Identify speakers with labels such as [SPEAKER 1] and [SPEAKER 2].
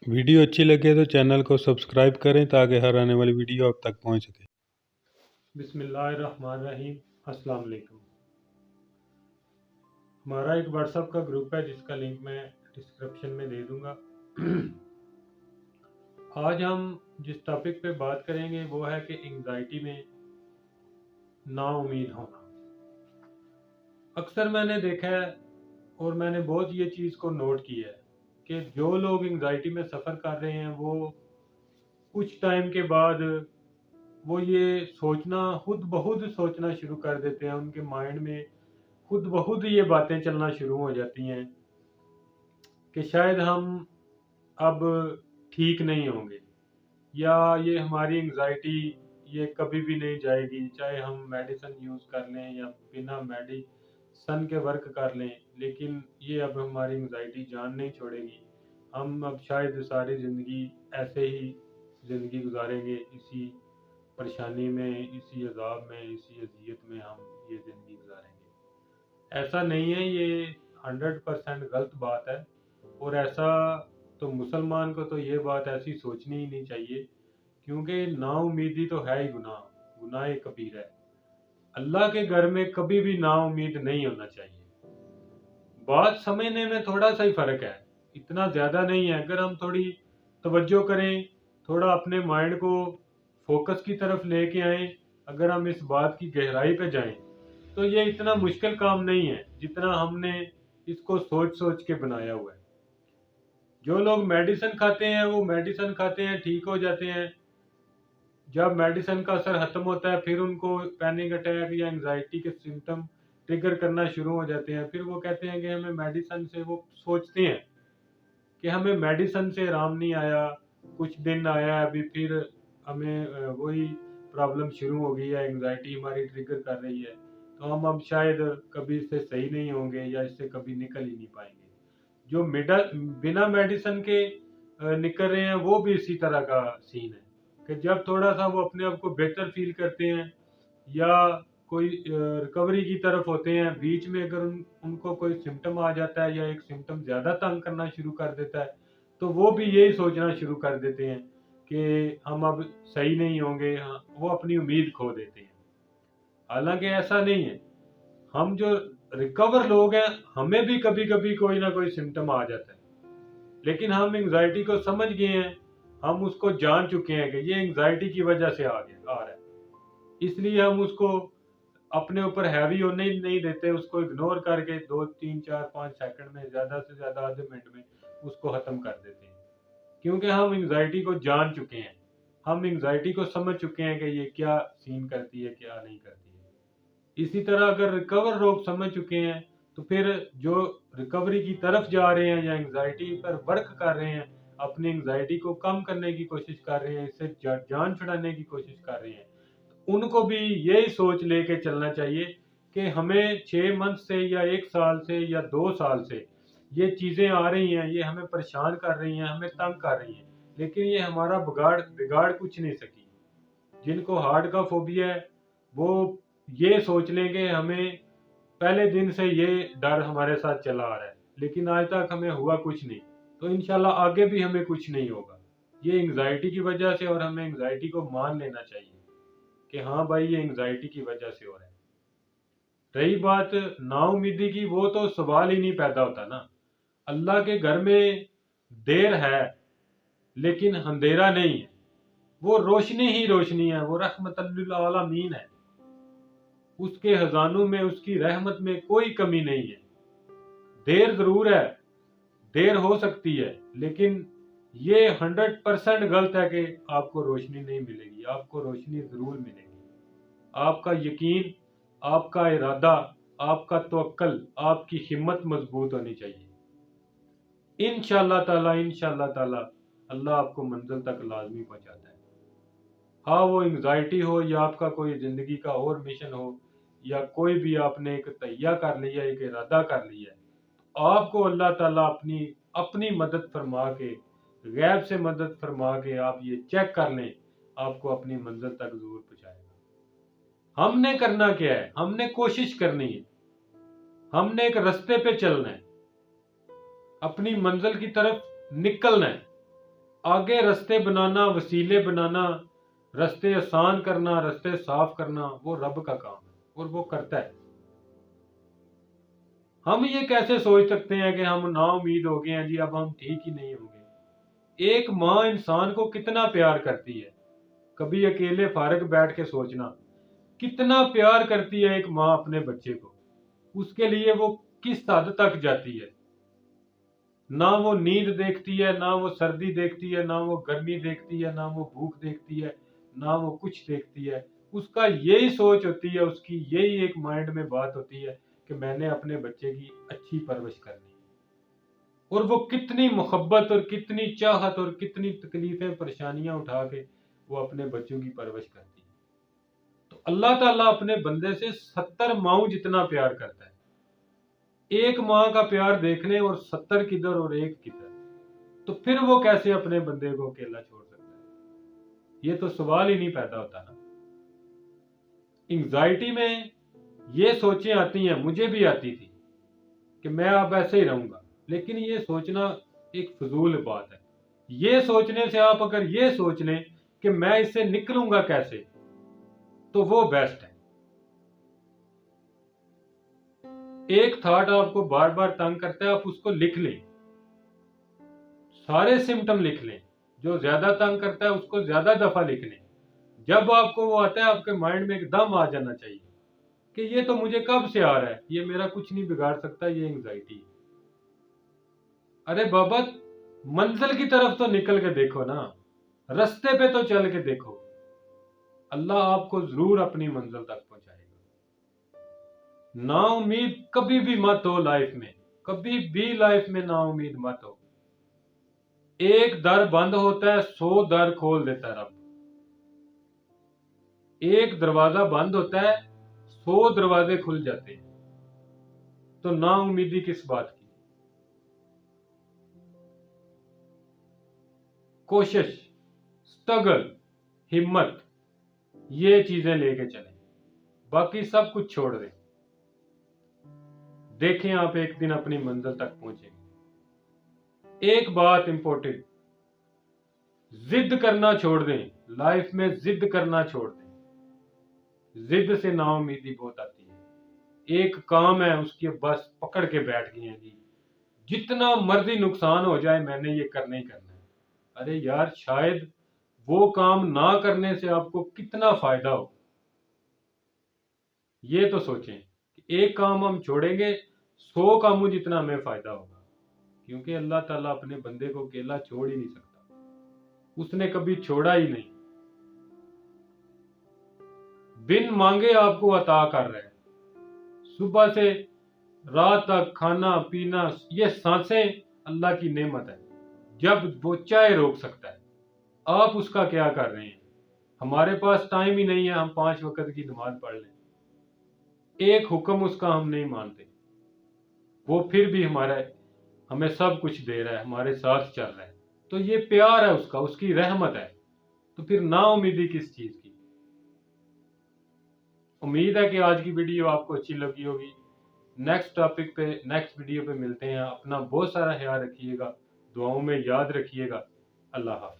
[SPEAKER 1] Video अच्छी लगे तो चैनल को सब्सक्राइब करें ताकि हर आने वाली वीडियो आप तक पहुंच सके।
[SPEAKER 2] बिस्मिल्लाहिर्रहमानिर्रहीम। अस्सलाम वालेकुम। हमारा एक व्हाट्सएप का ग्रुप है जिसका लिंक मैं डिस्क्रिप्शन में दे दूंगा। आज हम जिस टॉपिक पे बात करेंगे वो है कि एंग्जाइटी में नाउम्मीद होना। अक्सर मैंने देखा है और मैंने बहुत ये चीज़ को नोट किया है कि जो लोग एंग्जाइटी में सफ़र कर रहे हैं वो कुछ टाइम के बाद वो ये सोचना खुद ब खुद सोचना शुरू कर देते हैं। उनके माइंड में खुद ब खुद ये बातें चलना शुरू हो जाती हैं कि शायद हम अब ठीक नहीं होंगे, या ये हमारी एंग्जाइटी ये कभी भी नहीं जाएगी, चाहे हम मेडिसिन यूज़ कर लें या बिना मेडिसिन के वर्क कर लें, लेकिन ये अब हमारी एंग्जाइटी जान नहीं छोड़ेगी। हम अब शायद सारी ज़िंदगी ऐसे ही ज़िंदगी गुजारेंगे, इसी परेशानी में, इसी अजाब में, इसी अजियत में हम ये ज़िंदगी गुजारेंगे। ऐसा नहीं है, ये 100% गलत बात है। और ऐसा तो मुसलमान को तो ये बात ऐसी सोचनी ही नहीं चाहिए, क्योंकि नाउम्मीदी तो है ही गुनाह, गुनाह कबीर है। अल्लाह के घर में कभी भी नाउम्मीद नहीं होना चाहिए। बात समझने में थोड़ा सा ही फर्क है, इतना ज़्यादा नहीं है। अगर हम थोड़ी तवज्जो करें, थोड़ा अपने माइंड को फोकस की तरफ लेके आएं, अगर हम इस बात की गहराई पे जाएं, तो ये इतना मुश्किल काम नहीं है जितना हमने इसको सोच सोच के बनाया हुआ है। जो लोग मेडिसिन खाते हैं वो मेडिसिन खाते हैं, ठीक हो जाते हैं। जब मेडिसिन का असर खत्म होता है फिर उनको पैनिक अटैक या एंजाइटी के सिम्टम ट्रिगर करना शुरू हो जाते हैं। फिर वो कहते हैं कि हमें मेडिसिन से, वो सोचते हैं कि हमें मेडिसिन से आराम नहीं आया, कुछ दिन आया, अभी फिर हमें वही प्रॉब्लम शुरू हो गई है, एंजाइटी हमारी ट्रिगर कर रही है, तो हम अब शायद कभी इससे सही नहीं होंगे या इससे कभी निकल ही नहीं पाएंगे। जो बिना मेडिसिन के निकल रहे हैं वो भी इसी तरह का सीन है कि जब थोड़ा सा वो अपने आप को बेहतर फील करते हैं या कोई रिकवरी की तरफ होते हैं, बीच में अगर उनको कोई सिम्टम आ जाता है या एक सिम्टम ज़्यादा तंग करना शुरू कर देता है, तो वो भी यही सोचना शुरू कर देते हैं कि हम अब सही नहीं होंगे। हाँ, वो अपनी उम्मीद खो देते हैं। हालांकि ऐसा नहीं है। हम जो रिकवर लोग हैं हमें भी कभी कभी कोई ना कोई सिम्टम आ जाता है, लेकिन हम एंग्जाइटी को समझ गए हैं, हम उसको जान चुके हैं कि ये एंग्जाइटी की वजह से आ रहा है, इसलिए हम उसको अपने ऊपर हैवी होने ही नहीं देते। उसको इग्नोर करके 2 3 4 5 सेकंड में, ज़्यादा से ज़्यादा आधे मिनट में उसको ख़त्म कर देते हैं, क्योंकि हम एंग्जाइटी को जान चुके हैं। हम एंग्जाइटी को समझ चुके हैं कि ये क्या सीन करती है, क्या नहीं करती है। इसी तरह अगर रिकवर लोग समझ चुके हैं, तो फिर जो रिकवरी की तरफ जा रहे हैं या एंग्जाइटी पर वर्क कर रहे हैं, अपनी एंग्जाइटी को कम करने की कोशिश कर रहे हैं, इससे जान छुड़ाने की कोशिश कर रहे हैं, उनको भी यही सोच लेके चलना चाहिए कि हमें 6 मंथ से या 1 साल से या 2 साल से ये चीज़ें आ रही हैं, ये हमें परेशान कर रही हैं, हमें तंग कर रही हैं, लेकिन ये हमारा बिगाड़ कुछ नहीं सकी। जिनको हार्ट का फोबिया है वो ये सोच लेंगे हमें पहले दिन से ये डर हमारे साथ चला आ रहा है, लेकिन आज तक हमें हुआ कुछ नहीं, तो इंशाल्लाह आगे भी हमें कुछ नहीं होगा। ये एंग्जाइटी की वजह से, और हमें एंग्जाइटी को मान लेना चाहिए कि हाँ भाई ये एंग्जाइटी की वजह से हो रहा है। रही बात नाउमीदी की, वो तो सवाल ही नहीं पैदा होता ना। अल्लाह के घर में देर है लेकिन अंधेरा नहीं है, वो रोशनी ही रोशनी है, वो रहमतुल आलमीन है। उसके खजानों में, उसकी रहमत में कोई कमी नहीं है। देर जरूर है, देर हो सकती है, लेकिन ये 100% गलत है कि आपको रोशनी नहीं मिलेगी। आपको रोशनी जरूर मिलेगी। आपका यकीन, आपका इरादा, आपका तवक्कल, आपकी हिम्मत मजबूत होनी चाहिए। इंशाल्लाह ताला अल्लाह आपको मंजिल तक लाजमी पहुंचाता है। हाँ, वो एंग्जाइटी हो या आपका कोई जिंदगी का और मिशन हो, या कोई भी आपने एक तैयार कर लिया, एक इरादा कर लिया है, आपको अल्लाह ताला अपनी अपनी मदद फरमा के, गैब से मदद फरमा के आप ये चेक कर लें, आपको अपनी मंजिल तक जरूर पहुंचाएगा। हमने करना क्या है? हमने कोशिश करनी है, हमने एक रास्ते पे चलना है, अपनी मंजिल की तरफ निकलना है। آگے رستے بنانا، وسیلے بنانا، رستے آسان کرنا، رستے صاف کرنا، وہ رب کا کام ہے اور وہ کرتا ہے۔ ہم یہ کیسے سوچ سکتے ہیں کہ ہم نا امید ہو گئے ہیں جی اب ہم ٹھیک ہی نہیں ہوں گے؟ ایک ماں انسان کو کتنا پیار کرتی ہے، کبھی اکیلے فارغ بیٹھ کے سوچنا، کتنا پیار کرتی ہے ایک ماں اپنے بچے کو، اس کے لیے وہ کس حد تک جاتی ہے۔ نہ وہ نیند دیکھتی ہے، نہ وہ سردی دیکھتی ہے، نہ وہ گرمی دیکھتی ہے، نہ وہ بھوک دیکھتی ہے، نہ وہ کچھ دیکھتی ہے۔ اس کا یہی سوچ ہوتی ہے، اس کی یہی ایک مائنڈ میں بات ہوتی ہے کہ میں نے اپنے بچے کی اچھی پرورش کرنی ہے۔ اور وہ کتنی محبت اور کتنی چاہت اور کتنی تکلیفیں پریشانیاں اٹھا کے وہ اپنے بچوں کی پرورش کرتی ہے۔ تو اللہ تعالیٰ اپنے بندے سے 70 ماؤں جتنا پیار کرتا ہے۔ ایک ماں کا پیار دیکھ لیں اور 70 کدھر اور ایک کدھر، تو پھر وہ کیسے اپنے بندے کو اکیلا چھوڑ سکتا ہے؟ یہ تو سوال ہی نہیں پیدا ہوتا نا۔ انگزائٹی میں یہ سوچیں آتی ہیں، مجھے بھی آتی تھی کہ میں اب ایسے ہی رہوں گا، لیکن یہ سوچنا ایک فضول بات ہے۔ یہ سوچنے سے آپ اگر یہ سوچ لیں کہ میں اس سے نکلوں گا کیسے، تو وہ بیسٹ ہے۔ ایک تھاٹ آپ کو بار بار تنگ کرتا ہے، آپ اس کو لکھ لیں، سارے سمٹم لکھ لیں۔ جو زیادہ تنگ کرتا ہے اس کو زیادہ دفعہ لکھ لیں۔ جب آپ کو وہ آتا ہے آپ کے مائنڈ میں ایک دم آ جانا چاہیے کہ یہ تو مجھے کب سے آ رہا ہے، یہ میرا کچھ نہیں بگاڑ سکتا، یہ انگزائٹی ہے۔ ارے بابا، منزل کی طرف تو نکل کے دیکھو نا، رستے پہ تو چل کے دیکھو، اللہ آپ کو ضرور اپنی منزل تک پہنچائے گا۔ نا امید کبھی بھی مت ہو لائف میں، کبھی بھی لائف میں نا امید مت ہو۔ ایک در بند ہوتا ہے 100 در کھول دیتا ہے رب۔ ایک دروازہ بند ہوتا ہے 100 دروازے کھل جاتے ہیں۔ تو نا امیدی کس بات کی؟ کوشش، سٹرگل، ہمت، یہ چیزیں لے کے چلیں، باقی سب کچھ چھوڑ دیں۔ دیکھیں آپ ایک دن اپنی منزل تک پہنچیں گے۔ ایک بات امپورٹنٹ، ضد کرنا چھوڑ دیں، لائف میں ضد کرنا چھوڑ دیں۔ ضد سے نا امیدی بہت آتی ہے۔ ایک کام ہے اس کے بس پکڑ کے بیٹھ گئے ہیں جی، جتنا مرضی نقصان ہو جائے میں نے یہ کرنا ہی کرنا ہے۔ ارے یار، شاید وہ کام نہ کرنے سے آپ کو کتنا فائدہ ہو، یہ تو سوچیں کہ ایک کام ہم چھوڑیں گے 100 کاموں جتنا ہمیں فائدہ ہوگا، کیونکہ اللہ تعالیٰ اپنے بندے کو اکیلا چھوڑ ہی نہیں سکتا، اس نے کبھی چھوڑا ہی نہیں۔ بن مانگے آپ کو عطا کر رہے ہیں، صبح سے رات تک کھانا پینا، یہ سانسیں اللہ کی نعمت ہے، جب وہ چاہے روک سکتا ہے۔ آپ اس کا کیا کر رہے ہیں؟ ہمارے پاس ٹائم ہی نہیں ہے ہم 5 وقت کی نماز پڑھ لیں، ایک حکم اس کا ہم نہیں مانتے، وہ پھر بھی ہمیں سب کچھ دے رہا ہے، ہمارے ساتھ چل رہا ہے، تو یہ پیار ہے اس کا، اس کی رحمت ہے، تو پھر نا امیدی کس چیز کی؟ امید ہے کہ آج کی ویڈیو آپ کو اچھی لگی ہوگی۔ نیکسٹ ٹاپک پہ، نیکسٹ ویڈیو پہ ملتے ہیں۔ اپنا بہت سارا خیال رکھیے گا، دعاؤں میں یاد رکھیے گا۔ اللہ حافظ۔